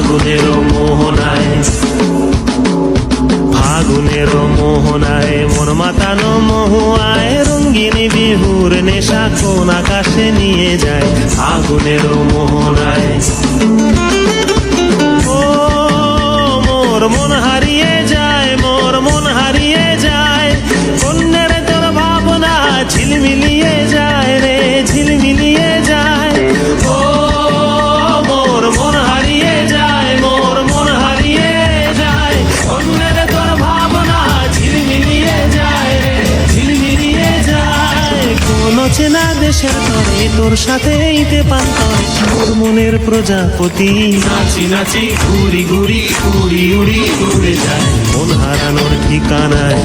ফাগুনের মোহনায়, ফাগুনের মোহনায় মন মাতানো মহুয়ায় রঙ্গিনী বিহুর নেশা কোন আকাশে নিয়ে যায়। ফাগুনের মোহনায় ও মোর মন হারিয়ে যায়, মোর মন হারিয়ে যায়, কন্যের তোর ভাবনা ঝিলমিলিয়ে যায় রে, ঝিলমিলিয়ে যায়। ও মোর মন হারিয়ে যায়, মোর মন হারিয়ে যায়, কন্যের তোর ভাবনা ঝিলমিলিয়ে যায় রে, ঝিলমিলিয়ে যায়। কোন চেনা দেশের তরে তোর সাথে ইতে পান্তরে মোর মনের প্রজাপতি নাচি নাচি ঘুরি ঘুরি উড়ি উড়ি উড়ে যায় মন হারানোর ঠিকানায়।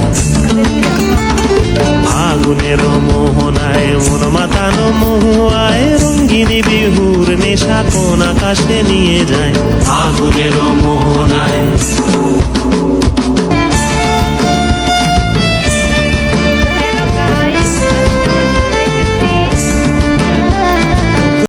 ফাগুনের মোহনায় মন মাতানো মহুয়ায় রঙ্গিনী বিহুর নেশা কোন আকাশে নিয়ে যায়। ফাগুনের মোহনায়